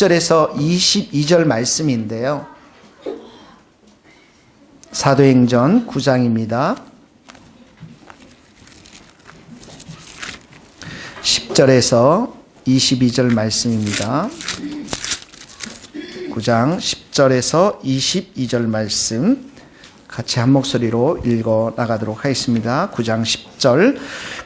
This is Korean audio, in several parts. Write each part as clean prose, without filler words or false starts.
10절에서 22절 말씀인데요. 사도행전 9장입니다. 10절에서 22절 말씀입니다. 9장 10절에서 22절 말씀 같이 한 목소리로 읽어 나가도록 하겠습니다. 9장 10절.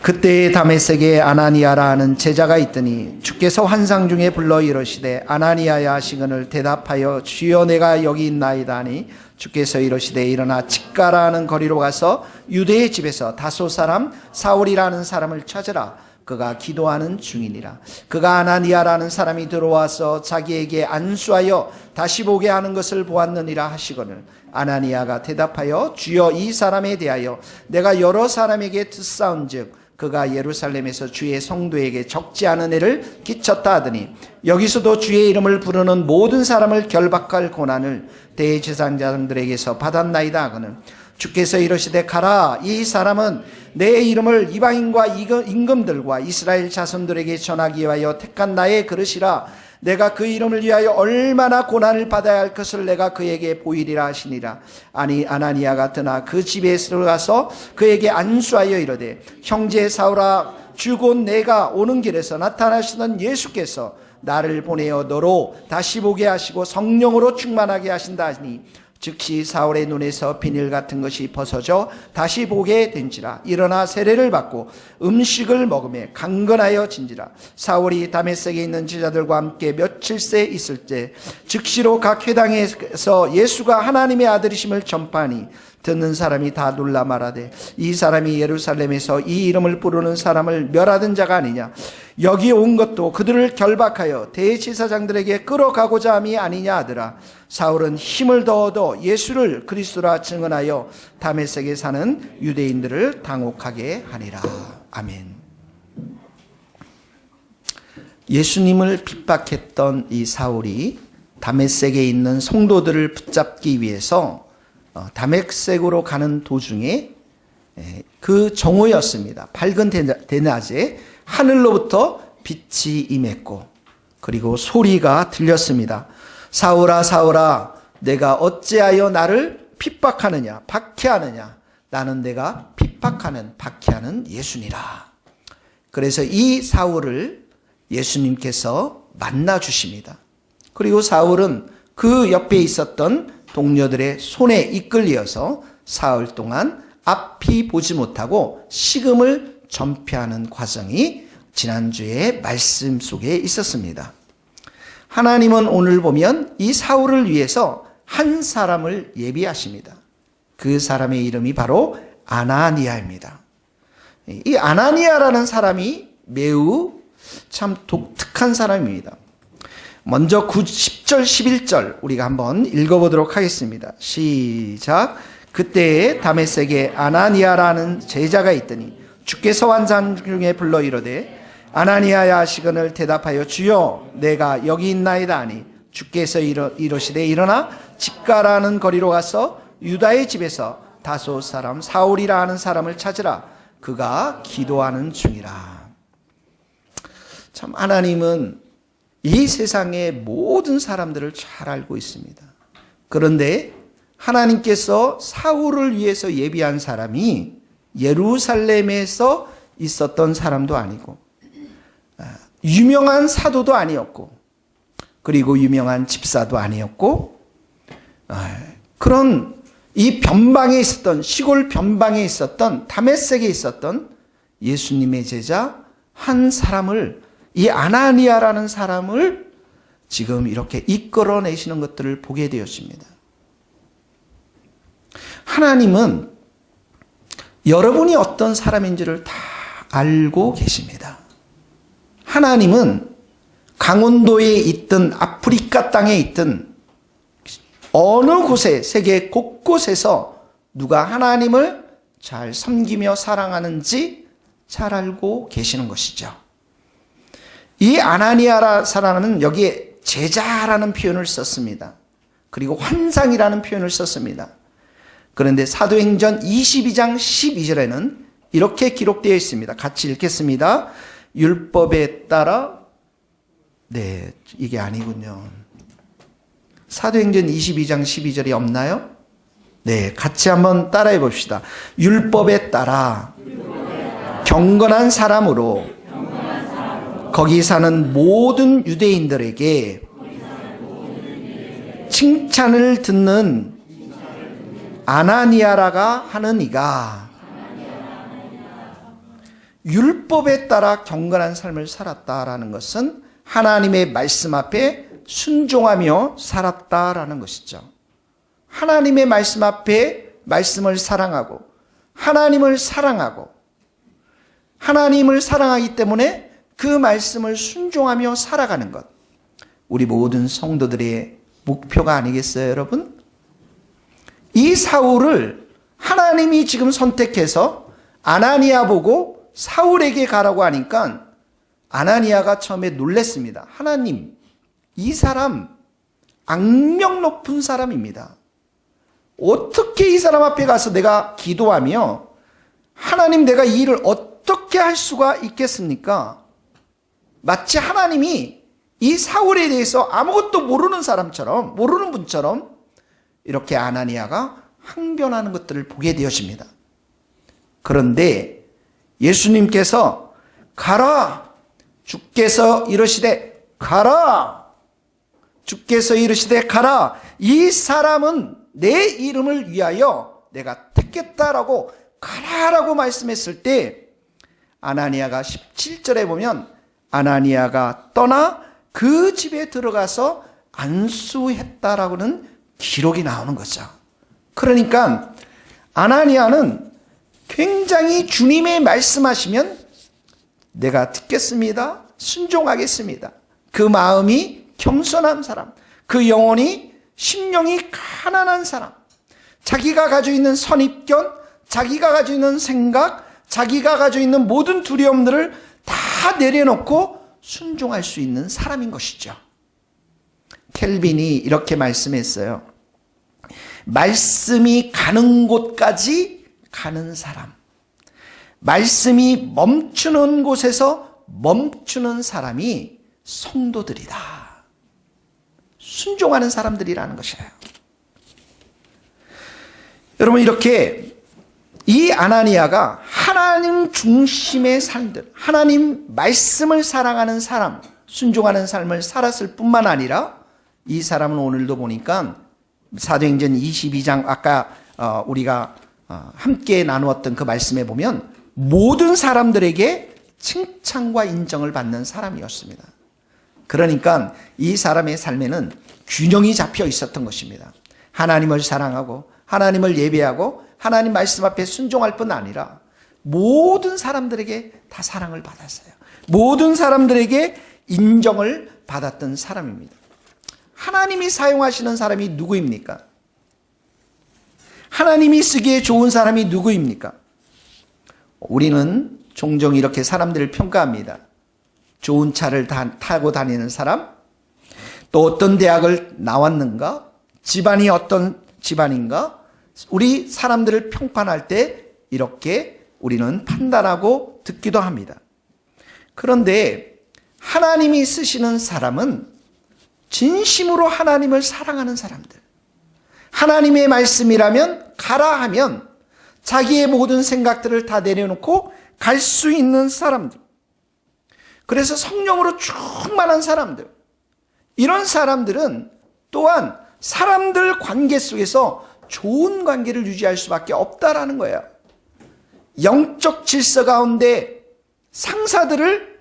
그때에 다메섹에 아나니아라 하는 제자가 있더니 주께서 환상 중에 불러 이르시되 아나니아야 하시거늘 대답하여 주여 내가 여기 있나이다 하니 주께서 이르시되 일어나 직가라 하는 거리로 가서 유대의 집에서 다소 사람 사울이라는 사람을 찾으라. 그가 기도하는 중이니라. 그가 아나니아라는 사람이 들어와서 자기에게 안수하여 다시 보게 하는 것을 보았느니라 하시거늘 아나니아가 대답하여 주여 이 사람에 대하여 내가 여러 사람에게 듣사온즉 그가 예루살렘에서 주의 성도에게 적지 않은 애를 끼쳤다 하더니 여기서도 주의 이름을 부르는 모든 사람을 결박할 고난을 대제사장들에게서 받았나이다 하거늘 주께서 이르시되 가라. 이 사람은 내 이름을 이방인과 임금들과 이스라엘 자손들에게 전하기 위하여 택한 나의 그릇이라. 내가 그 이름을 위하여 얼마나 고난을 받아야 할 것을 내가 그에게 보이리라 하시니라. 아니 아나니아가 드나 그 집에 들어가서 그에게 안수하여 이르되 형제 사울아 주 곧 내가 오는 길에서 나타나시던 예수께서 나를 보내어 너로 다시 보게 하시고 성령으로 충만하게 하신다 하니 즉시 사울의 눈에서 비늘 같은 것이 벗어져 다시 보게 된지라. 일어나 세례를 받고 음식을 먹으며 강건하여 진지라. 사울이 다메섹에 있는 제자들과 함께 며칠새 있을 때 즉시로 각 회당에서 예수가 하나님의 아들이심을 전파하니 듣는 사람이 다 놀라 말하되 이 사람이 예루살렘에서 이 이름을 부르는 사람을 멸하던 자가 아니냐. 여기 온 것도 그들을 결박하여 대제사장들에게 끌어가고자 함이 아니냐 하더라. 사울은 힘을 더 얻어 예수를 그리스도라 증언하여 다메섹에 사는 유대인들을 당혹하게 하니라. 아멘. 예수님을 핍박했던 이 사울이 다메섹에 있는 성도들을 붙잡기 위해서 다메섹으로 가는 도중에 그 정오였습니다. 밝은 대낮에 하늘로부터 빛이 임했고 그리고 소리가 들렸습니다. 사울아 사울아 내가 어찌하여 나를 핍박하느냐 박해하느냐. 나는 내가 핍박하는 박해하는 예수니라. 그래서 이 사울을 예수님께서 만나 주십니다. 그리고 사울은 그 옆에 있었던 동료들의 손에 이끌려서 사흘 동안 앞이 보지 못하고 식음을 전폐하는 과정이 지난주에 말씀 속에 있었습니다. 하나님은 오늘 보면 이 사울을 위해서 한 사람을 예비하십니다. 그 사람의 이름이 바로 아나니아입니다. 이 아나니아라는 사람이 매우 참 독특한 사람입니다. 먼저 10절 11절 우리가 한번 읽어보도록 하겠습니다. 시작. 그때에 다메섹에 아나니아라는 제자가 있더니 주께서 환상 중에 불러 이르되 아나니아야 하시거늘 대답하여 주여 내가 여기 있나이다 하니 주께서 이르시되 일어나 직가라는 거리로 가서 유다의 집에서 다소 사람 사울이라 하는 사람을 찾으라. 그가 기도하는 중이라. 참 하나님은 이 세상의 모든 사람들을 잘 알고 있습니다. 그런데 하나님께서 사울을 위해서 예비한 사람이 예루살렘에서 있었던 사람도 아니고 유명한 사도도 아니었고 그리고 유명한 집사도 아니었고 그런 이 변방에 있었던 시골 변방에 있었던 다메섹에 있었던 예수님의 제자 한 사람을 이 아나니아라는 사람을 지금 이렇게 이끌어내시는 것들을 보게 되었습니다. 하나님은 여러분이 어떤 사람인지를 다 알고 계십니다. 하나님은 강원도에 있든 아프리카 땅에 있든 어느 곳에 세계 곳곳에서 누가 하나님을 잘 섬기며 사랑하는지 잘 알고 계시는 것이죠. 이 아나니아라 사람은 여기에 제자라는 표현을 썼습니다. 그리고 환상이라는 표현을 썼습니다. 그런데 사도행전 22장 12절에는 이렇게 기록되어 있습니다. 같이 읽겠습니다. 율법에 따라 네, 이게 아니군요. 사도행전 22장 12절이 없나요? 네, 같이 한번 따라해 봅시다. 율법에 따라 경건한 사람으로 거기 사는 모든 유대인들에게 칭찬을 듣는 아나니아라가 하는 이가 율법에 따라 경건한 삶을 살았다라는 것은 하나님의 말씀 앞에 순종하며 살았다라는 것이죠. 하나님의 말씀 앞에 말씀을 사랑하고 하나님을 사랑하기 때문에 그 말씀을 순종하며 살아가는 것. 우리 모든 성도들의 목표가 아니겠어요, 여러분? 이 사울을 하나님이 지금 선택해서 아나니아 보고 사울에게 가라고 하니까 아나니아가 처음에 놀랬습니다. 하나님, 이 사람 악명 높은 사람입니다. 어떻게 이 사람 앞에 가서 내가 기도하며 하나님 내가 이 일을 어떻게 할 수가 있겠습니까? 마치 하나님이 이 사울에 대해서 아무것도 모르는 사람처럼, 모르는 분처럼 이렇게 아나니아가 항변하는 것들을 보게 되어집니다. 그런데 예수님께서 가라! 주께서 이르시되 가라! 주께서 이르시되 가라! 이 사람은 내 이름을 위하여 내가 택했다라고 가라라고 말씀했을 때 아나니아가 17절에 보면 아나니아가 떠나 그 집에 들어가서 안수했다라고는 기록이 나오는 거죠. 그러니까 아나니아는 굉장히 주님의 말씀하시면 내가 듣겠습니다. 순종하겠습니다. 그 마음이 겸손한 사람, 그 영혼이 심령이 가난한 사람, 자기가 가지고 있는 선입견, 자기가 가지고 있는 생각, 자기가 가지고 있는 모든 두려움들을 다 내려놓고 순종할 수 있는 사람인 것이죠. 켈빈이 이렇게 말씀했어요. 말씀이 가는 곳까지 가는 사람, 말씀이 멈추는 곳에서 멈추는 사람이 성도들이다. 순종하는 사람들이라는 것이에요. 여러분, 이렇게 이 아나니아가 하나님 중심의 삶들, 하나님 말씀을 사랑하는 사람, 순종하는 삶을 살았을 뿐만 아니라 이 사람은 오늘도 보니까 사도행전 22장 아까 우리가 함께 나누었던 그 말씀에 보면 모든 사람들에게 칭찬과 인정을 받는 사람이었습니다. 그러니까 이 사람의 삶에는 균형이 잡혀 있었던 것입니다. 하나님을 사랑하고 하나님을 예배하고 하나님 말씀 앞에 순종할 뿐 아니라 모든 사람들에게 다 사랑을 받았어요. 모든 사람들에게 인정을 받았던 사람입니다. 하나님이 사용하시는 사람이 누구입니까? 하나님이 쓰기에 좋은 사람이 누구입니까? 우리는 종종 이렇게 사람들을 평가합니다. 좋은 차를 타고 다니는 사람, 또 어떤 대학을 나왔는가, 집안이 어떤 집안인가, 우리 사람들을 평판할 때 이렇게 우리는 판단하고 듣기도 합니다. 그런데 하나님이 쓰시는 사람은 진심으로 하나님을 사랑하는 사람들, 하나님의 말씀이라면 가라 하면 자기의 모든 생각들을 다 내려놓고 갈 수 있는 사람들, 그래서 성령으로 충만한 사람들, 이런 사람들은 또한 사람들 관계 속에서 좋은 관계를 유지할 수밖에 없다라는 거예요. 영적 질서 가운데 상사들을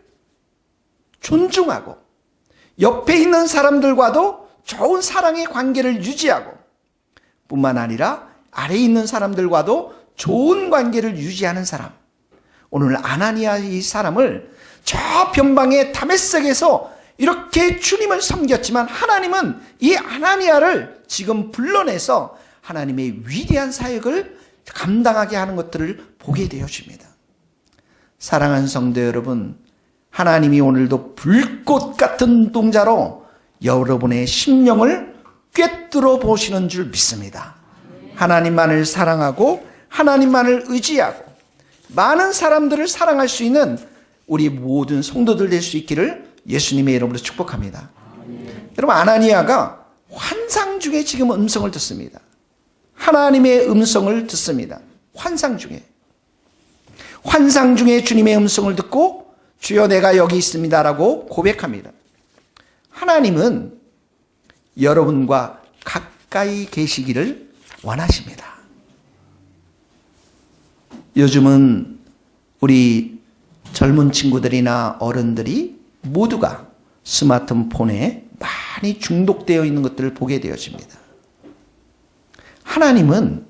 존중하고 옆에 있는 사람들과도 좋은 사랑의 관계를 유지하고 뿐만 아니라 아래에 있는 사람들과도 좋은 관계를 유지하는 사람. 오늘 아나니아 이 사람을 저 변방의 다메섹에서 이렇게 주님을 섬겼지만 하나님은 이 아나니아를 지금 불러내서 하나님의 위대한 사역을 감당하게 하는 것들을 보게 되어집니다. 사랑하는 성도 여러분, 하나님이 오늘도 불꽃 같은 눈동자로 여러분의 심령을 꿰뚫어 보시는 줄 믿습니다. 하나님만을 사랑하고 하나님만을 의지하고 많은 사람들을 사랑할 수 있는 우리 모든 성도들 될 수 있기를 예수님의 이름으로 축복합니다. 여러분, 아나니아가 환상 중에 지금 음성을 듣습니다. 하나님의 음성을 듣습니다. 환상 중에 주님의 음성을 듣고 주여 내가 여기 있습니다라고 고백합니다. 하나님은 여러분과 가까이 계시기를 원하십니다. 요즘은 우리 젊은 친구들이나 어른들이 모두가 스마트폰에 많이 중독되어 있는 것들을 보게 되어집니다. 하나님은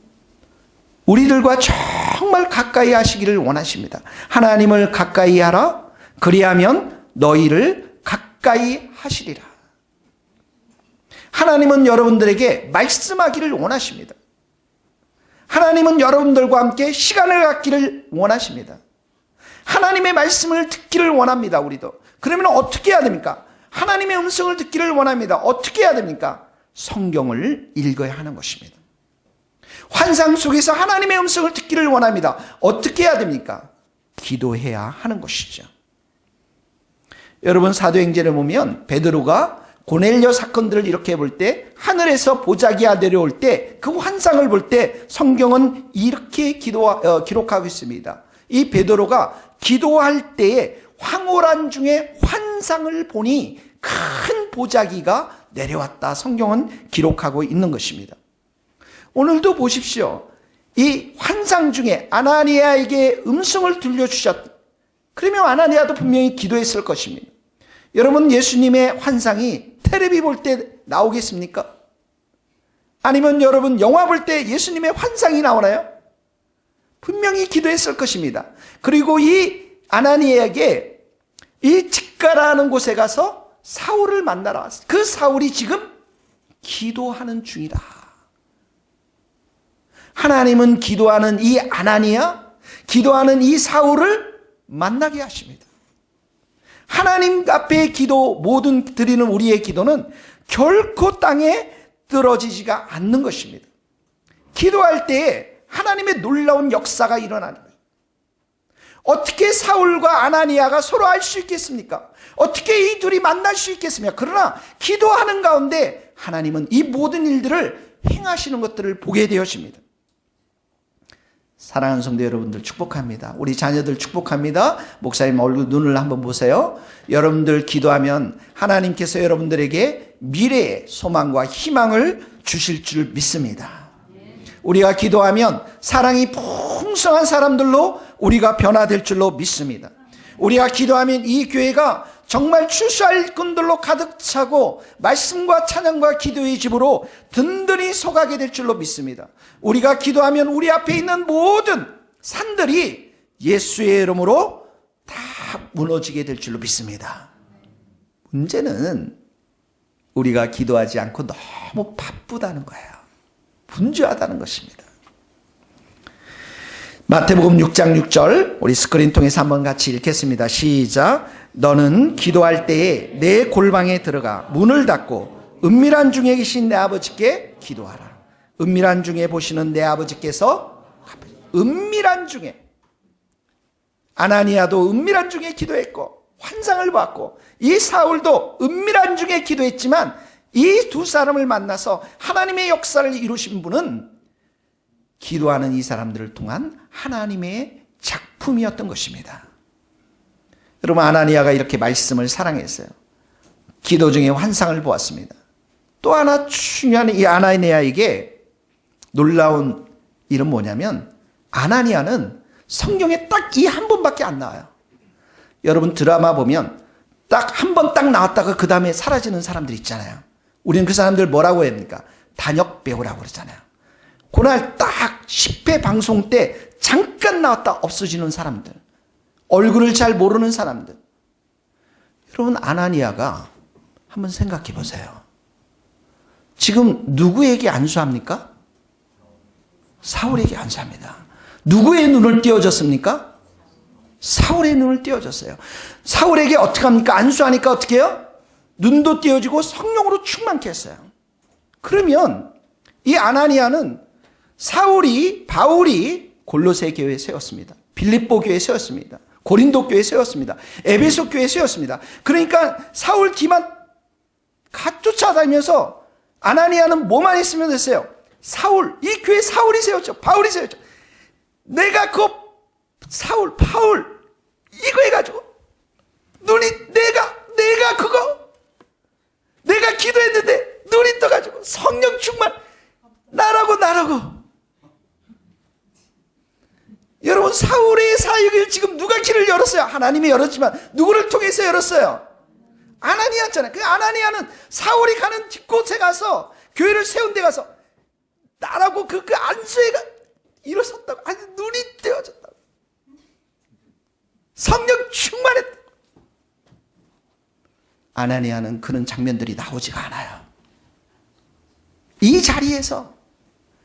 우리들과 정말 가까이 하시기를 원하십니다. 하나님을 가까이 하라. 그리하면 너희를 가까이 하시리라. 하나님은 여러분들에게 말씀하기를 원하십니다. 하나님은 여러분들과 함께 시간을 갖기를 원하십니다. 하나님의 말씀을 듣기를 원합니다. 우리도. 그러면 어떻게 해야 됩니까? 하나님의 음성을 듣기를 원합니다. 어떻게 해야 됩니까? 성경을 읽어야 하는 것입니다. 환상 속에서 하나님의 음성을 듣기를 원합니다. 어떻게 해야 됩니까? 기도해야 하는 것이죠. 여러분, 사도행전을 보면 베드로가 고넬료 사건들을 이렇게 볼 때, 하늘에서 보자기가 내려올 때, 그 환상을 볼 때 성경은 이렇게 기록하고 있습니다. 이 베드로가 기도할 때에 황홀한 중에 환상을 보니 큰 보자기가 내려왔다. 성경은 기록하고 있는 것입니다. 오늘도 보십시오. 이 환상 중에 아나니아에게 음성을 들려주셨다. 그러면 아나니아도 분명히 기도했을 것입니다. 여러분, 예수님의 환상이 텔레비 볼 때 나오겠습니까? 아니면 여러분 영화 볼 때 예수님의 환상이 나오나요? 분명히 기도했을 것입니다. 그리고 이 아나니아에게 이 직가라는 곳에 가서 사울을 만나러 왔어요. 그 사울이 지금 기도하는 중이다. 하나님은 기도하는 이 아나니아, 기도하는 이 사울을 만나게 하십니다. 하나님 앞에 기도, 모든 드리는 우리의 기도는 결코 땅에 떨어지지가 않는 것입니다. 기도할 때에 하나님의 놀라운 역사가 일어나는 거예요. 어떻게 사울과 아나니아가 서로 알 수 있겠습니까? 어떻게 이 둘이 만날 수 있겠습니까? 그러나 기도하는 가운데 하나님은 이 모든 일들을 행하시는 것들을 보게 되어집니다. 사랑하는 성도 여러분들 축복합니다. 우리 자녀들 축복합니다. 목사님 얼굴 눈을 한번 보세요. 여러분들 기도하면 하나님께서 여러분들에게 미래의 소망과 희망을 주실 줄 믿습니다. 우리가 기도하면 사랑이 풍성한 사람들로 우리가 변화될 줄로 믿습니다. 우리가 기도하면 이 교회가 정말 추수할 꾼들로 가득 차고 말씀과 찬양과 기도의 집으로 든든히 서가게 될 줄로 믿습니다. 우리가 기도하면 우리 앞에 있는 모든 산들이 예수의 이름으로 다 무너지게 될 줄로 믿습니다. 문제는 우리가 기도하지 않고 너무 바쁘다는 거예요. 분주하다는 것입니다. 마태복음 6장 6절 우리 스크린 통해서 한번 같이 읽겠습니다. 시작. 너는 기도할 때에 내 골방에 들어가 문을 닫고 은밀한 중에 계신 내 아버지께 기도하라. 은밀한 중에 보시는 내 아버지께서, 은밀한 중에, 아나니아도 은밀한 중에 기도했고 환상을 봤고 이 사울도 은밀한 중에 기도했지만 이 두 사람을 만나서 하나님의 역사를 이루신 분은 기도하는 이 사람들을 통한 하나님의 작품이었던 것입니다. 여러분, 아나니아가 이렇게 말씀을 사랑했어요. 기도 중에 환상을 보았습니다. 또 하나 중요한 이 아나니아에게 놀라운 일은 뭐냐면 아나니아는 성경에 딱 이 한 번밖에 안 나와요. 여러분 드라마 보면 딱 한 번 딱 나왔다가 그 다음에 사라지는 사람들 있잖아요. 우리는 그 사람들 뭐라고 합니까? 단역 배우라고 그러잖아요. 그날 딱 10회 방송 때 잠깐 나왔다 없어지는 사람들, 얼굴을 잘 모르는 사람들. 여러분, 아나니아가 한번 생각해 보세요. 지금 누구에게 안수합니까? 사울에게 안수합니다. 누구의 눈을 띄워줬습니까? 사울의 눈을 띄워줬어요. 사울에게 어떻게 합니까? 안수하니까 어떻게 해요? 눈도 띄워지고 성령으로 충만케 했어요. 그러면 이 아나니아는 바울이 골로새 교회에 세웠습니다. 빌립보 교회에 세웠습니다. 고린도 교회 세웠습니다. 에베소 교회 세웠습니다. 그러니까 사울 뒤만 갓 쫓아다니면서 아나니아는 뭐만 했으면 됐어요? 사울, 이 교회 사울이 세웠죠. 바울이 세웠죠. 내가 그 사울, 바울 이거 해가지고 눈이 내가 그거 내가 기도했는데 눈이 떠가지고 성령 충만 나라고 여러분 사울의 사역을 지금 누가 길을 열었어요? 하나님이 열었지만 누구를 통해서 열었어요? 아나니아잖아요. 그 아나니아는 사울이 가는 뒷곳에 가서 교회를 세운 데 가서 나라고 그 안수회가 일어섰다고. 아니 눈이 떼어졌다고. 성령 충만했다. 아나니아는 그런 장면들이 나오지가 않아요. 이 자리에서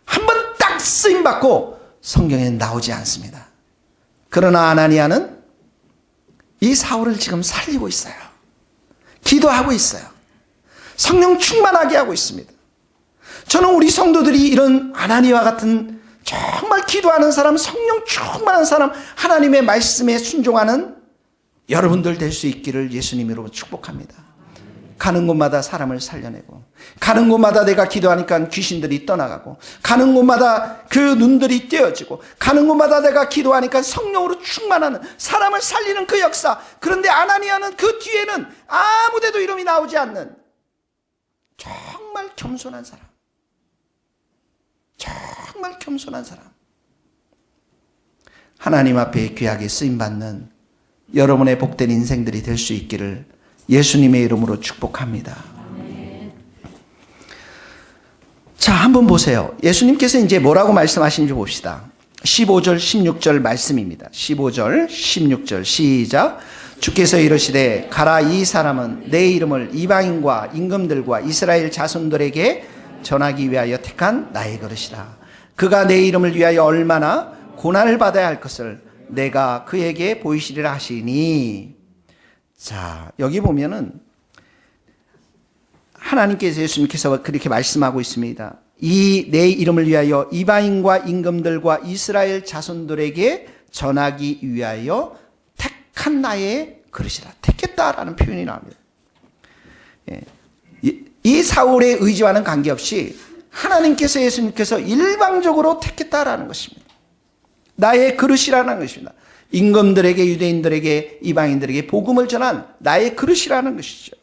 한 번 딱 쓰임받고 성경에 나오지 않습니다. 그러나 아나니아는 이 사울을 지금 살리고 있어요. 기도하고 있어요. 성령 충만하게 하고 있습니다. 저는 우리 성도들이 이런 아나니아와 같은 정말 기도하는 사람, 성령 충만한 사람, 하나님의 말씀에 순종하는 여러분들 될 수 있기를 예수님으로 축복합니다. 가는 곳마다 사람을 살려내고, 가는 곳마다 내가 기도하니까 귀신들이 떠나가고, 가는 곳마다 그 눈들이 떼어지고, 가는 곳마다 내가 기도하니까 성령으로 충만하는 사람을 살리는 그 역사. 그런데 아나니아는 그 뒤에는 아무데도 이름이 나오지 않는 정말 겸손한 사람, 정말 겸손한 사람, 하나님 앞에 귀하게 쓰임받는 여러분의 복된 인생들이 될 수 있기를 예수님의 이름으로 축복합니다. 자, 한번 보세요. 예수님께서 이제 뭐라고 말씀하시는지 봅시다. 15절, 16절 말씀입니다. 15절, 16절 시작. 주께서 이르시되 가라, 이 사람은 내 이름을 이방인과 임금들과 이스라엘 자손들에게 전하기 위하여 택한 나의 그릇이라. 그가 내 이름을 위하여 얼마나 고난을 받아야 할 것을 내가 그에게 보이시리라 하시니. 자, 여기 보면은 하나님께서, 예수님께서 그렇게 말씀하고 있습니다. 이 내 이름을 위하여 이방인과 임금들과 이스라엘 자손들에게 전하기 위하여 택한 나의 그릇이라. 택했다라는 표현이 나옵니다. 이 사울의 의지와는 관계없이 하나님께서, 예수님께서 일방적으로 택했다라는 것입니다. 나의 그릇이라는 것입니다. 임금들에게, 유대인들에게, 이방인들에게 복음을 전한 나의 그릇이라는 것이죠.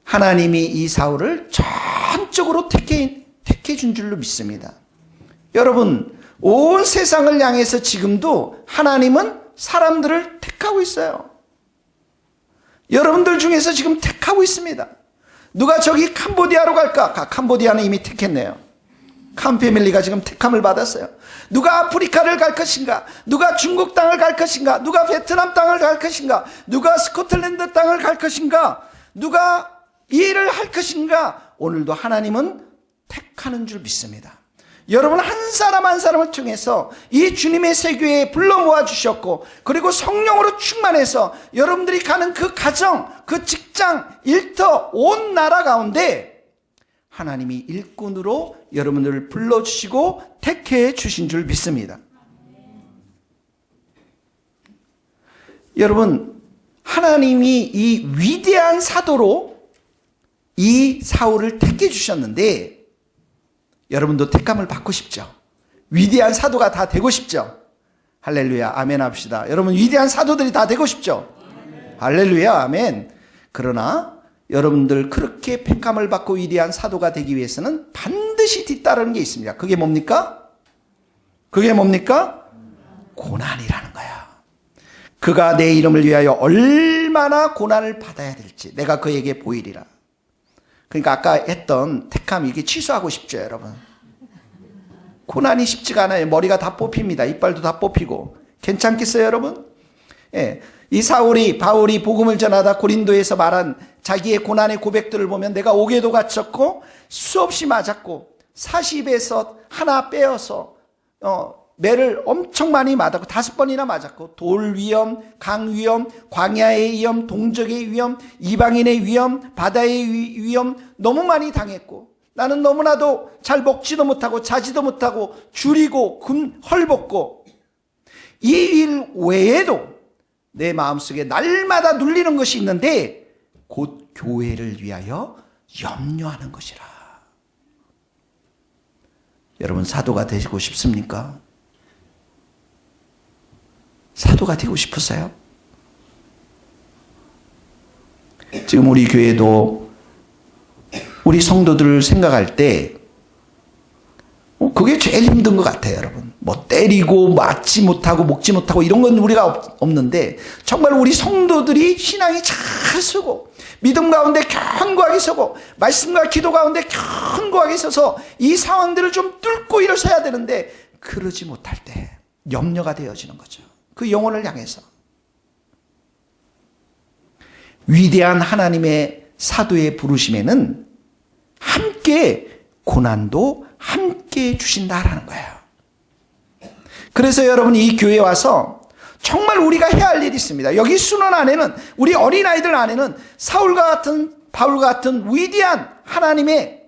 하나님이 이 사울을 전적으로 택해 준 줄로 믿습니다. 여러분, 온 세상을 향해서 지금도 하나님은 사람들을 택하고 있어요. 여러분들 중에서 지금 택하고 있습니다. 누가 저기 캄보디아로 갈까? 캄보디아는 이미 택했네요. 캄패밀리가 지금 택함을 받았어요. 누가 아프리카를 갈 것인가? 누가 중국 땅을 갈 것인가? 누가 베트남 땅을 갈 것인가? 누가 스코틀랜드 땅을 갈 것인가? 누가 이 일을 할 것인가? 오늘도 하나님은 택하는 줄 믿습니다. 여러분 한 사람 한 사람을 통해서 이 주님의 세교에 불러 모아 주셨고, 그리고 성령으로 충만해서 여러분들이 가는 그 가정, 그 직장, 일터, 온 나라 가운데 하나님이 일꾼으로 여러분들을 불러주시고 택해 주신 줄 믿습니다. 여러분, 하나님이 이 위대한 사도로 이 사울을 택해 주셨는데, 여러분도 택감을 받고 싶죠? 위대한 사도가 다 되고 싶죠? 할렐루야, 아멘 합시다. 여러분 위대한 사도들이 다 되고 싶죠? 할렐루야, 아멘. 그러나 여러분들 그렇게 택감을 받고 위대한 사도가 되기 위해서는 반드시 뒤따르는 게 있습니다. 그게 뭡니까? 그게 뭡니까? 고난이라는 거야. 그가 내 이름을 위하여 얼마나 고난을 받아야 될지 내가 그에게 보이리라. 그러니까 아까 했던 택함, 이게 취소하고 싶죠, 여러분? 고난이 쉽지가 않아요. 머리가 다 뽑힙니다. 이빨도 다 뽑히고. 괜찮겠어요, 여러분? 예. 이 바울이 복음을 전하다 고린도에서 말한 자기의 고난의 고백들을 보면 내가 옥에도 갇혔고 수없이 맞았고 40에서 하나 빼어서 매를 엄청 많이 맞았고 5번이나 맞았고 돌 위험, 강 위험, 광야의 위험, 동적의 위험, 이방인의 위험, 바다의 위험 너무 많이 당했고, 나는 너무나도 잘 먹지도 못하고 자지도 못하고 줄이고 헐벗고, 이 일 외에도 내 마음속에 날마다 눌리는 것이 있는데 곧 교회를 위하여 염려하는 것이라. 여러분, 사도가 되고 싶습니까? 사도가 되고 싶으세요? 지금 우리 교회도 우리 성도들을 생각할 때 그게 제일 힘든 것 같아요, 여러분. 뭐 때리고 맞지 못하고 먹지 못하고 이런 건 우리가 없는데 정말 우리 성도들이 신앙이 잘 서고 믿음 가운데 견고하게 서고 말씀과 기도 가운데 견고하게 서서 이 상황들을 좀 뚫고 일어서야 되는데 그러지 못할 때 염려가 되어지는 거죠. 그 영혼을 향해서. 위대한 하나님의 사도의 부르심에는 함께 고난도 함께 주신다라는 거예요. 그래서 여러분, 이 교회에 와서 정말 우리가 해야 할 일이 있습니다. 여기 순원 안에는, 우리 어린아이들 안에는 사울과 같은, 바울과 같은 위대한 하나님의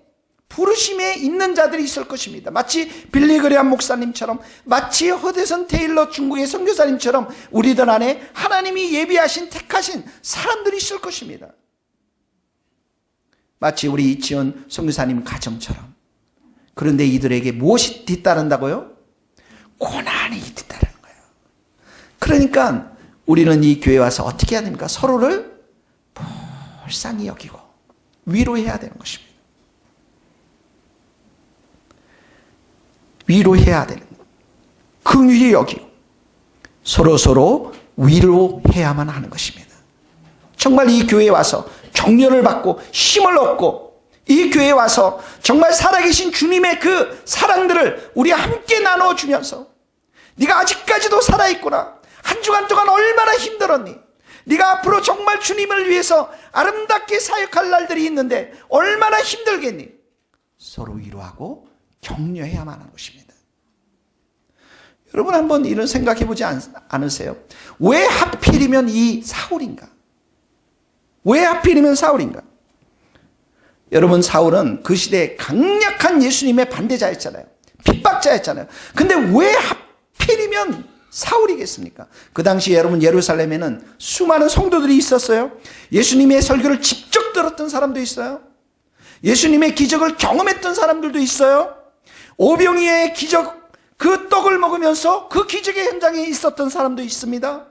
부르심에 있는 자들이 있을 것입니다. 마치 빌리 그레함 목사님처럼, 마치 허대선 테일러 중국의 선교사님처럼 우리들 안에 하나님이 예비하신 택하신 사람들이 있을 것입니다. 마치 우리 이치원 선교사님 가정처럼. 그런데 이들에게 무엇이 뒤따른다고요? 고난이 뒤따르는 거예요. 그러니까 우리는 이 교회에 와서 어떻게 해야 됩니까? 서로를 불쌍히 여기고 위로해야 되는 것입니다. 위로해야 되는 거예요. 긍휼히 여기고 서로 위로해야만 하는 것입니다. 정말 이 교회에 와서 격려를 받고 힘을 얻고 이 교회에 와서 정말 살아계신 주님의 그 사랑들을 우리 함께 나눠주면서 네가 아직까지도 살아있구나. 한 주간 동안 얼마나 힘들었니? 네가 앞으로 정말 주님을 위해서 아름답게 사역할 날들이 있는데 얼마나 힘들겠니? 서로 위로하고 격려해야만 하는 것입니다. 여러분, 한번 이런 생각해 보지 않으세요? 왜 하필이면 이 사울인가? 왜 하필이면 사울인가? 여러분, 사울은 그 시대에 강력한 예수님의 반대자였잖아요. 핍박자였잖아요. 근데 왜 하필이면 사울이겠습니까? 그 당시 여러분, 예루살렘에는 수많은 성도들이 있었어요. 예수님의 설교를 직접 들었던 사람도 있어요. 예수님의 기적을 경험했던 사람들도 있어요. 오병이어의 기적, 그 떡을 먹으면서 그 기적의 현장에 있었던 사람도 있습니다.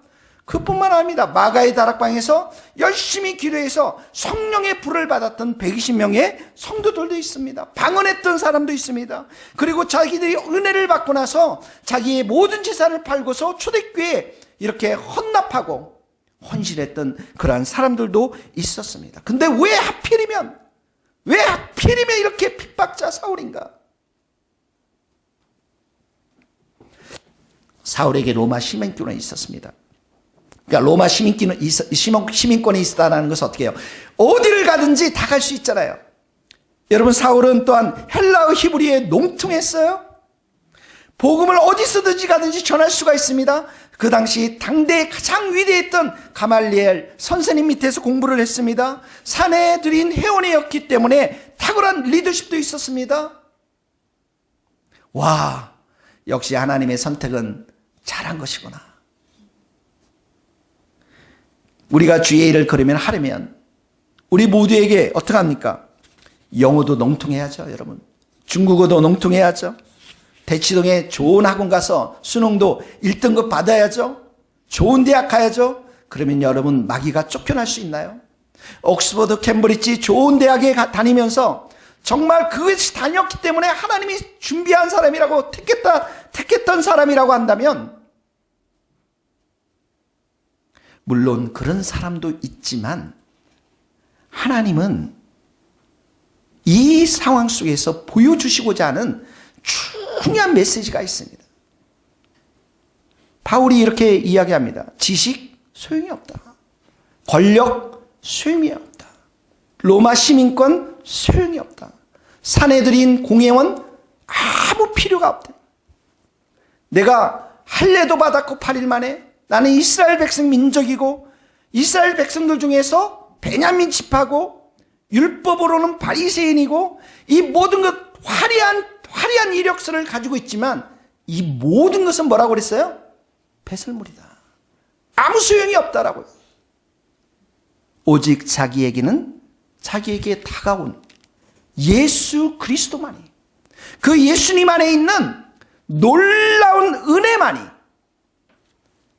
그뿐만 아닙니다. 마가의 다락방에서 열심히 기도해서 성령의 불을 받았던 120명의 성도들도 있습니다. 방언했던 사람도 있습니다. 그리고 자기들이 은혜를 받고 나서 자기의 모든 재산을 팔고서 초대교회에 이렇게 헌납하고 헌신했던 그러한 사람들도 있었습니다. 근데 왜 하필이면 이렇게 핍박자 사울인가? 사울에게 로마 시민권이 있었습니다. 그러니까 로마 시민권이 있다는 것은 어떻게 해요? 어디를 가든지 다 갈 수 있잖아요. 여러분, 사울은 또한 헬라어 히브리어에 농통했어요. 복음을 어디서든지 가든지 전할 수가 있습니다. 그 당시 당대에 가장 위대했던 가말리엘 선생님 밑에서 공부를 했습니다. 산에 들인 회원이었기 때문에 탁월한 리더십도 있었습니다. 와, 역시 하나님의 선택은 잘한 것이구나. 우리가 주의 일을 걸으면 하려면 우리 모두에게 어떻게 합니까? 영어도 농통해야죠, 여러분. 중국어도 농통해야죠. 대치동에 좋은 학원 가서 수능도 1등급 받아야죠. 좋은 대학 가야죠. 그러면 여러분, 마귀가 쫓겨날 수 있나요? 옥스퍼드, 캠브리지 좋은 대학에 다니면서 정말 그것이 다녔기 때문에 하나님이 준비한 사람이라고 택했던 사람이라고 한다면, 물론 그런 사람도 있지만 하나님은 이 상황 속에서 보여주시고자 하는 중요한 메시지가 있습니다. 바울이 이렇게 이야기합니다. 지식 소용이 없다. 권력 소용이 없다. 로마 시민권 소용이 없다. 산에 들인 공회원 아무 필요가 없다. 내가 할례도 받았고 8일 만에 나는 이스라엘 백성 민족이고 이스라엘 백성들 중에서 베냐민 지파고 율법으로는 바리새인이고 이 모든 것 화려한 이력서를 가지고 있지만 이 모든 것은 뭐라고 그랬어요? 배설물이다. 아무 소용이 없다라고요. 오직 자기에게는 자기에게 다가온 예수 그리스도만이, 그 예수님 안에 있는 놀라운 은혜만이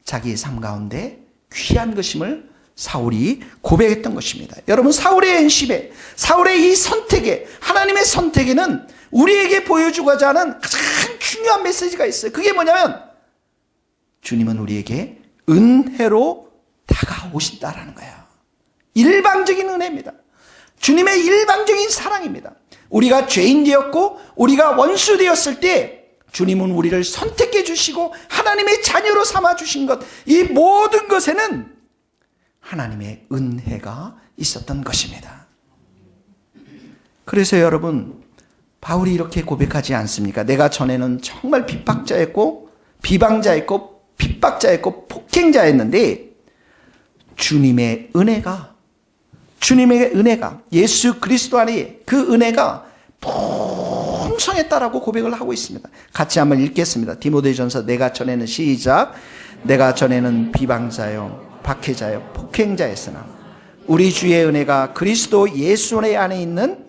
자기의 삶 가운데 귀한 것임을 사울이 고백했던 것입니다. 여러분, 사울의 엔심에, 사울의 이 선택에, 하나님의 선택에는 우리에게 보여주고자 하는 가장 중요한 메시지가 있어요. 그게 뭐냐면 주님은 우리에게 은혜로 다가오신다라는 거예요. 일방적인 은혜입니다. 주님의 일방적인 사랑입니다. 우리가 죄인 되었고 우리가 원수 되었을 때 주님은 우리를 선택해 주시고 하나님의 자녀로 삼아 주신 것, 이 모든 것에는 하나님의 은혜가 있었던 것입니다. 그래서 여러분, 바울이 이렇게 고백하지 않습니까? 내가 전에는 정말 핍박자였고 비방자였고 핍박자였고 폭행자였는데 주님의 은혜가 예수 그리스도 안에 그 은혜가 풍성했다라고 고백을 하고 있습니다. 같이 한번 읽겠습니다. 디모데전서 내가 전에는 시작. 내가 전에는 비방자요 박해자요 폭행자였으나 우리 주의 은혜가 그리스도 예수 안에 있는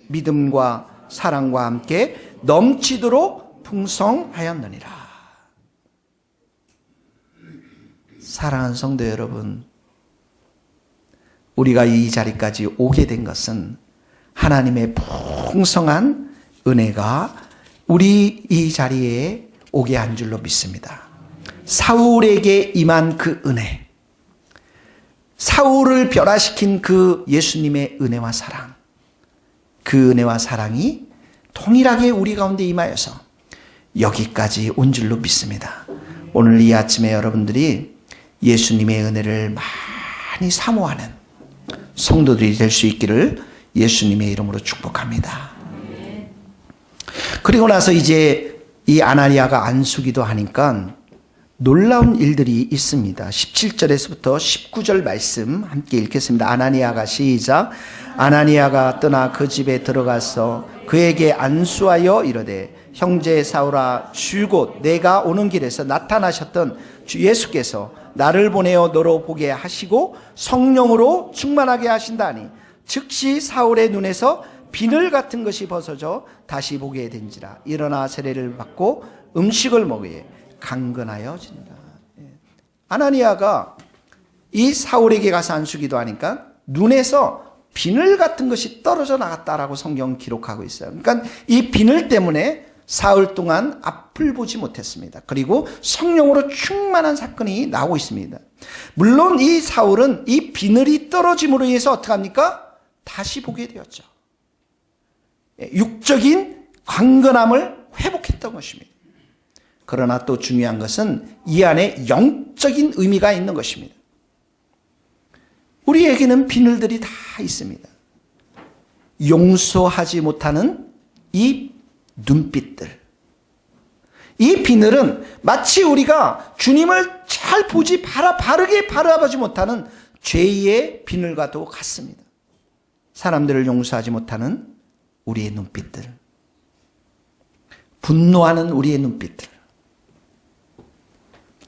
믿음과 사랑과 함께 넘치도록 풍성하였느니라. 사랑하는 성도 여러분, 우리가 이 자리까지 오게 된 것은 하나님의 풍성한 은혜가 우리 이 자리에 오게 한 줄로 믿습니다. 사울에게 임한 그 은혜, 사울을 변화시킨 그 예수님의 은혜와 사랑, 그 은혜와 사랑이 동일하게 우리 가운데 임하여서 여기까지 온 줄로 믿습니다. 오늘 이 아침에 여러분들이 예수님의 은혜를 많이 사모하는 성도들이 될 수 있기를 예수님의 이름으로 축복합니다. 그리고 나서 이제 이 아나니아가 안수기도 하니까 놀라운 일들이 있습니다. 17절에서부터 19절 말씀 함께 읽겠습니다. 아나니아가 시작. 아나니아가 떠나 그 집에 들어가서 그에게 안수하여 이르되 형제 사울아, 주곧 내가 오는 길에서 나타나셨던 주 예수께서 나를 보내어 너로 보게 하시고 성령으로 충만하게 하신다니 즉시 사울의 눈에서 비늘 같은 것이 벗어져 다시 보게 된지라. 일어나 세례를 받고 음식을 먹으에 강건하여진다. 아나니아가 이 사울에게 가서 안수기도 하니까 눈에서 비늘 같은 것이 떨어져 나갔다라고 성경 기록하고 있어요. 그러니까 이 비늘 때문에 사흘 동안 앞을 보지 못했습니다. 그리고 성령으로 충만한 사건이 나오고 있습니다. 물론 이 사울은 이 비늘이 떨어짐으로 인해서 어떻게 합니까? 다시 보게 되었죠. 육적인 강건함을 회복했던 것입니다. 그러나 또 중요한 것은 이 안에 영적인 의미가 있는 것입니다. 우리에게는 비늘들이 다 있습니다. 용서하지 못하는 이 눈빛들. 이 비늘은 마치 우리가 주님을 잘 바르게 바라보지 못하는 죄의 비늘과도 같습니다. 사람들을 용서하지 못하는 우리의 눈빛들, 분노하는 우리의 눈빛들,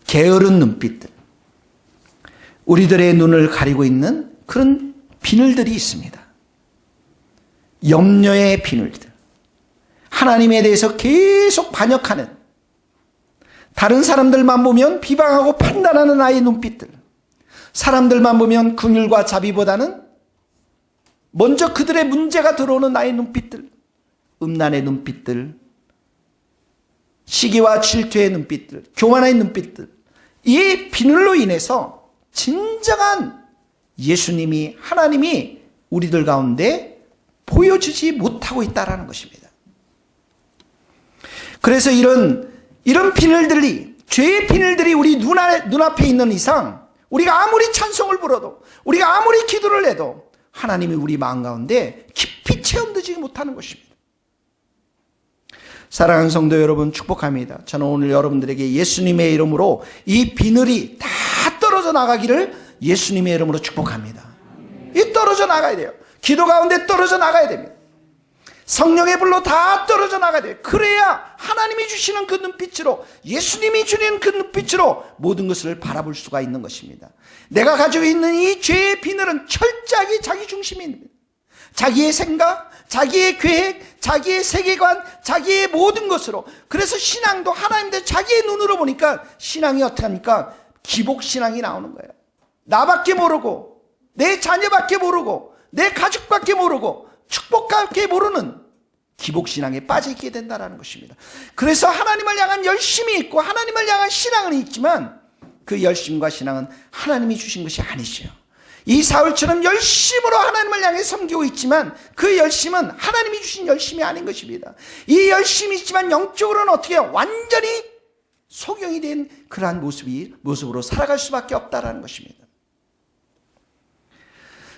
게으른 눈빛들, 우리들의 눈을 가리고 있는 그런 비늘들이 있습니다. 염려의 비늘들, 하나님에 대해서 계속 반역하는, 다른 사람들만 보면 비방하고 판단하는 나의 눈빛들, 사람들만 보면 긍휼과 자비보다는 먼저 그들의 문제가 들어오는 나의 눈빛들, 음란의 눈빛들, 시기와 질투의 눈빛들, 교만의 눈빛들, 이 비늘로 인해서 진정한 예수님이, 하나님이 우리들 가운데 보여주지 못하고 있다는 것입니다. 그래서 이런 비늘들이, 죄의 비늘들이 우리 눈앞에 있는 이상 우리가 아무리 찬송을 불어도, 우리가 아무리 기도를 해도 하나님이 우리 마음 가운데 깊이 체험되지 못하는 것입니다. 사랑하는 성도 여러분, 축복합니다. 저는 오늘 여러분들에게 예수님의 이름으로 이 비늘이 다 떨어져 나가기를 예수님의 이름으로 축복합니다. 이 떨어져 나가야 돼요. 기도 가운데 떨어져 나가야 됩니다. 성령의 불로 다 떨어져 나가야 돼요. 그래야 하나님이 주시는 그 눈빛으로, 예수님이 주는 그 눈빛으로 모든 것을 바라볼 수가 있는 것입니다. 내가 가지고 있는 이 죄의 비늘은 철저하게 자기 중심입니다. 자기의 생각, 자기의 계획, 자기의 세계관, 자기의 모든 것으로. 그래서 신앙도 하나님들 자기의 눈으로 보니까 신앙이 어떻게 합니까? 기복신앙이 나오는 거예요. 나밖에 모르고, 내 자녀밖에 모르고, 내 가족밖에 모르고, 축복밖에 모르는 기복신앙에 빠져있게 된다는 것입니다. 그래서 하나님을 향한 열심이 있고 하나님을 향한 신앙은 있지만 그 열심과 신앙은 하나님이 주신 것이 아니죠. 이 사울처럼 열심으로 하나님을 향해 섬기고 있지만 그 열심은 하나님이 주신 열심이 아닌 것입니다. 이 열심이 있지만 영적으로는 어떻게 해요? 완전히 소경이 된 그러한 모습으로 살아갈 수밖에 없다는 것입니다.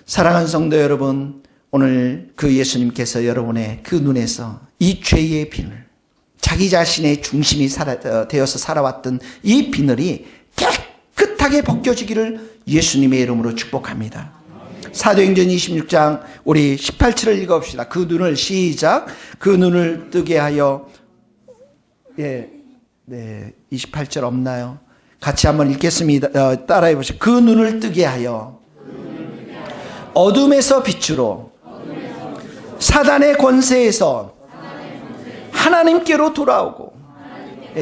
사랑하는 성도 여러분, 오늘 그 예수님께서 여러분의 그 눈에서 이 죄의 비늘, 자기 자신의 중심이 되어서 살아왔던 이 비늘이 깨끗하게 벗겨지기를 예수님의 이름으로 축복합니다. 사도행전 26장 우리 18절을 읽어봅시다. 그 눈을 시작. 그 눈을 뜨게 하여, 28절 없나요? 같이 한번 읽겠습니다. 따라해 보시죠. 그 눈을 뜨게 하여 어둠에서 빛으로, 사단의 권세에서 하나님께로 돌아오고,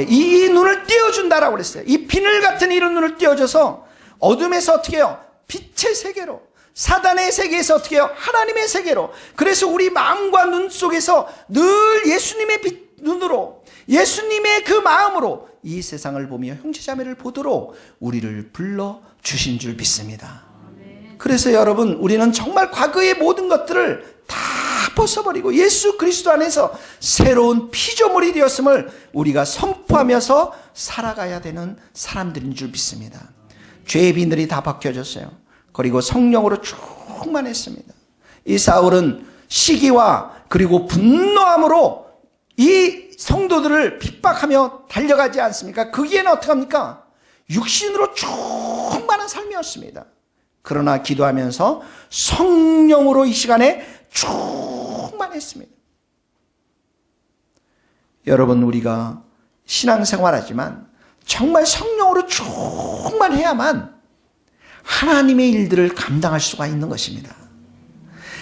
이 눈을 띄워준다라고 그랬어요. 이 비늘 같은 이런 눈을 띄워줘서 어둠에서 어떻게 해요? 빛의 세계로, 사단의 세계에서 어떻게 해요? 하나님의 세계로. 그래서 우리 마음과 눈 속에서 늘 예수님의 눈으로, 예수님의 그 마음으로 이 세상을 보며 형제자매를 보도록 우리를 불러주신 줄 믿습니다. 그래서 여러분, 우리는 정말 과거의 모든 것들을 다 벗어버리고 예수 그리스도 안에서 새로운 피조물이 되었음을 우리가 선포하면서 살아가야 되는 사람들인 줄 믿습니다. 죄의 비늘이 다 벗겨졌어요. 그리고 성령으로 충만했습니다. 이 사울은 시기와 그리고 분노함으로 이 성도들을 핍박하며 달려가지 않습니까? 거기에는 어떻게 합니까? 육신으로 충만한 삶이었습니다. 그러나 기도하면서 성령으로 이 시간에 충만했습니다. 여러분, 우리가 신앙생활하지만 정말 성령으로 충만해야만 하나님의 일들을 감당할 수가 있는 것입니다.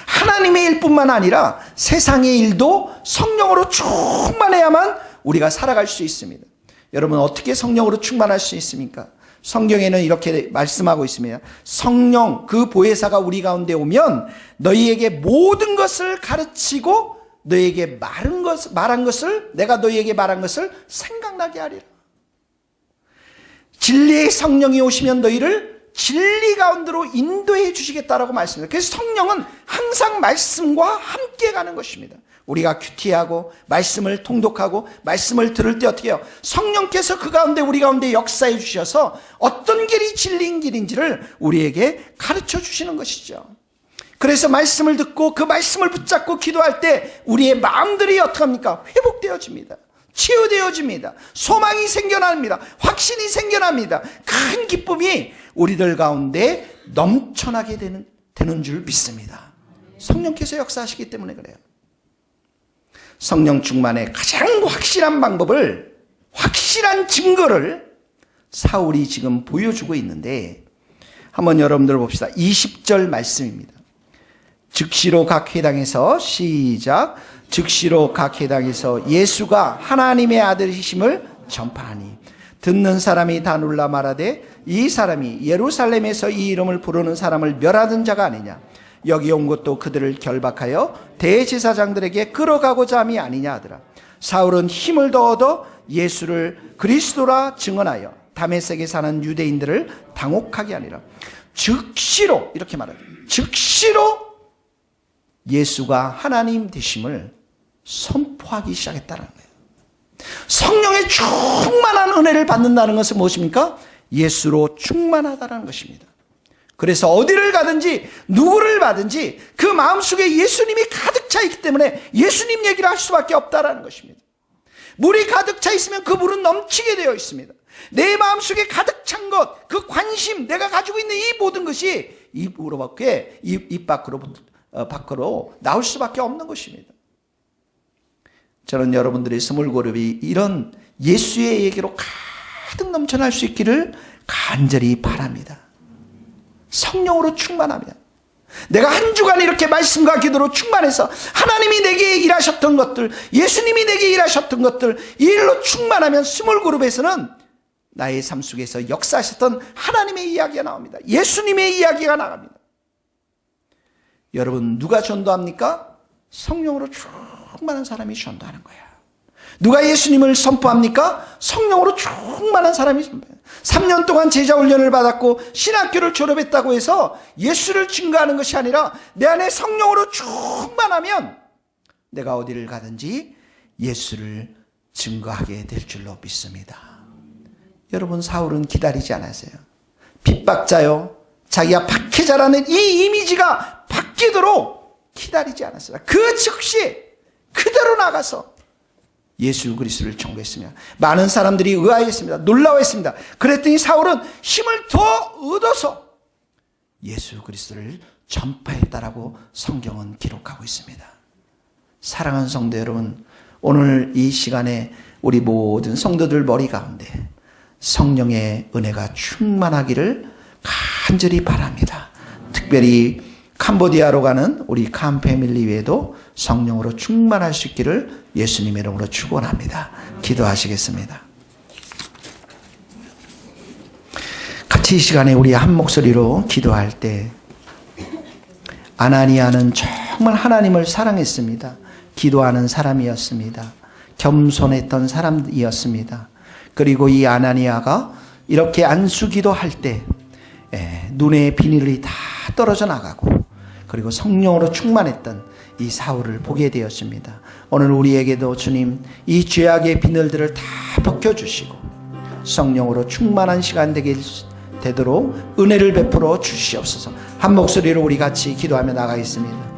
하나님의 일뿐만 아니라 세상의 일도 성령으로 충만해야만 우리가 살아갈 수 있습니다. 여러분, 어떻게 성령으로 충만할 수 있습니까? 성경에는 이렇게 말씀하고 있습니다. 성령, 그 보혜사가 우리 가운데 오면 너희에게 모든 것을 가르치고 너희에게 말한 것을, 내가 너희에게 말한 것을 생각나게 하리라. 진리의 성령이 오시면 너희를 진리 가운데로 인도해 주시겠다라고 말씀합니다. 그래서 성령은 항상 말씀과 함께 가는 것입니다. 우리가 큐티하고 말씀을 통독하고 말씀을 들을 때 어떻게 해요? 성령께서 그 가운데 우리 가운데 역사해 주셔서 어떤 길이 진리인 길인지를 우리에게 가르쳐 주시는 것이죠. 그래서 말씀을 듣고 그 말씀을 붙잡고 기도할 때 우리의 마음들이 어떻게 합니까? 회복되어집니다. 치유되어집니다. 소망이 생겨납니다. 확신이 생겨납니다. 큰 기쁨이 우리들 가운데 넘쳐나게 되는 줄 믿습니다. 성령께서 역사하시기 때문에 그래요. 성령 충만의 가장 확실한 방법을, 확실한 증거를 사울이 지금 보여주고 있는데, 한번 여러분들 봅시다. 20절 말씀입니다. 즉시로 각 회당에서, 시작. 즉시로 각 회당에서 예수가 하나님의 아들이심을 전파하니 듣는 사람이 다 놀라 말하되 이 사람이 예루살렘에서 이 이름을 부르는 사람을 멸하던 자가 아니냐. 여기 온 것도 그들을 결박하여 대제사장들에게 끌어가고자 함이 아니냐 하더라. 사울은 힘을 더 얻어 예수를 그리스도라 증언하여 다메섹에 사는 유대인들을 당혹하게 하니라. 즉시로, 이렇게 말합니다. 즉시로 예수가 하나님 되심을 선포하기 시작했다는 거예요. 성령의 충만한 은혜를 받는다는 것은 무엇입니까? 예수로 충만하다는 것입니다. 그래서 어디를 가든지 누구를 받든지 그 마음속에 예수님이 가득 차 있기 때문에 예수님 얘기를 할 수밖에 없다는 것입니다. 물이 가득 차 있으면 그 물은 넘치게 되어 있습니다. 내 마음속에 가득 찬 것, 그 관심, 내가 가지고 있는 이 모든 것이 입 밖으로 나올 수밖에 없는 것입니다. 저는 여러분들의 스몰그룹이 이런 예수의 얘기로 가득 넘쳐날 수 있기를 간절히 바랍니다. 성령으로 충만합니다. 내가 한 주간 이렇게 말씀과 기도로 충만해서 하나님이 내게 일하셨던 것들, 예수님이 내게 일하셨던 것들, 이 일로 충만하면 스몰그룹에서는 나의 삶 속에서 역사하셨던 하나님의 이야기가 나옵니다. 예수님의 이야기가 나갑니다. 여러분, 누가 전도합니까? 성령으로 충만한 사람이 전도하는 거야. 누가 예수님을 선포합니까? 성령으로 충만한 사람이 선포해요. 3년 동안 제자 훈련을 받았고 신학교를 졸업했다고 해서 예수를 증거하는 것이 아니라 내 안에 성령으로 충만하면 내가 어디를 가든지 예수를 증거하게 될 줄로 믿습니다. 여러분, 사울은 기다리지 않았어요. 핍박자요, 자기가 박해자라는 이 이미지가 바뀌도록 기다리지 않았어요. 그 즉시 그대로 나가서 예수 그리스도를 전도했으며 많은 사람들이 의아했습니다. 놀라워했습니다. 그랬더니 사울은 힘을 더 얻어서 예수 그리스도를 전파했다라고 성경은 기록하고 있습니다. 사랑하는 성도 여러분, 오늘 이 시간에 우리 모든 성도들 머리 가운데 성령의 은혜가 충만하기를 간절히 바랍니다. 특별히 캄보디아로 가는 우리 캄 패밀리 외에도 성령으로 충만할 수 있기를 예수님의 이름으로 축원합니다. 기도하시겠습니다. 같이 이 시간에 우리 한 목소리로 기도할 때, 아나니아는 정말 하나님을 사랑했습니다. 기도하는 사람이었습니다. 겸손했던 사람이었습니다. 그리고 이 아나니아가 이렇게 안수기도 할 때 눈의 비늘이 다 떨어져 나가고, 그리고 성령으로 충만했던 이 사울을 보게 되었습니다. 오늘 우리에게도 주님 이 죄악의 비늘들을 다 벗겨주시고 성령으로 충만한 시간 되도록 은혜를 베풀어 주시옵소서. 한 목소리로 우리 같이 기도하며 나가겠습니다.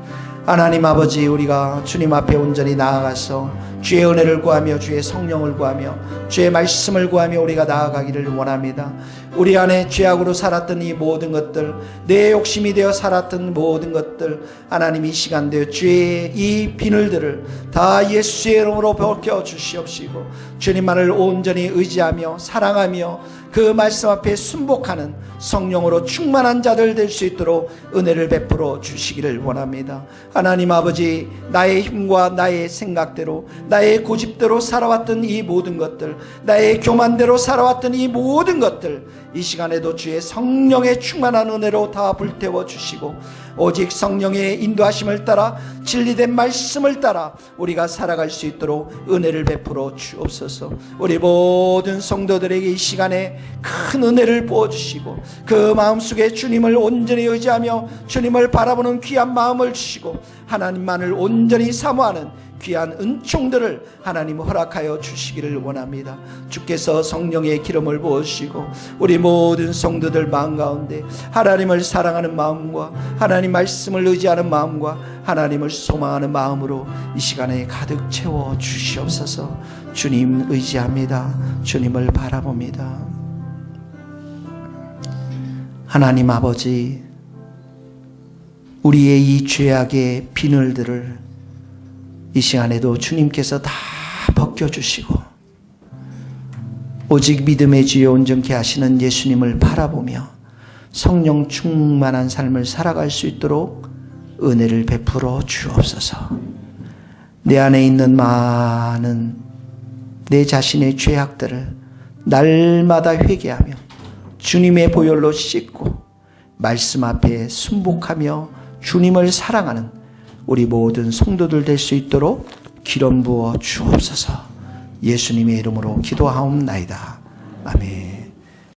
하나님 아버지, 우리가 주님 앞에 온전히 나아가서 주의 은혜를 구하며 주의 성령을 구하며 주의 말씀을 구하며 우리가 나아가기를 원합니다. 우리 안에 죄악으로 살았던 이 모든 것들, 내 욕심이 되어 살았던 모든 것들, 하나님 이 시간 되어 주의 이 비늘들을 다 예수의 이름으로 벗겨 주시옵시고 주님만을 온전히 의지하며 사랑하며 그 말씀 앞에 순복하는 성령으로 충만한 자들 될 수 있도록 은혜를 베풀어 주시기를 원합니다. 하나님 아버지, 나의 힘과 나의 생각대로, 나의 고집대로 살아왔던 이 모든 것들, 나의 교만대로 살아왔던 이 모든 것들, 이 시간에도 주의 성령의 충만한 은혜로 다 불태워 주시고 오직 성령의 인도하심을 따라 진리된 말씀을 따라 우리가 살아갈 수 있도록 은혜를 베풀어 주옵소서. 우리 모든 성도들에게 이 시간에 큰 은혜를 부어주시고 그 마음속에 주님을 온전히 의지하며 주님을 바라보는 귀한 마음을 주시고 하나님만을 온전히 사모하는 귀한 은총들을 하나님 허락하여 주시기를 원합니다. 주께서 성령의 기름을 부으시고 우리 모든 성도들 마음 가운데 하나님을 사랑하는 마음과 하나님 말씀을 의지하는 마음과 하나님을 소망하는 마음으로 이 시간에 가득 채워 주시옵소서. 주님 의지합니다. 주님을 바라봅니다. 하나님 아버지, 우리의 이 죄악의 비늘들을 이 시간에도 주님께서 다 벗겨주시고 오직 믿음의 주에 온전케 하시는 예수님을 바라보며 성령 충만한 삶을 살아갈 수 있도록 은혜를 베풀어 주옵소서. 내 안에 있는 많은 내 자신의 죄악들을 날마다 회개하며 주님의 보혈로 씻고 말씀 앞에 순복하며 주님을 사랑하는 우리 모든 성도들 될 수 있도록 기름 부어 주옵소서. 예수님의 이름으로 기도하옵나이다. 아멘.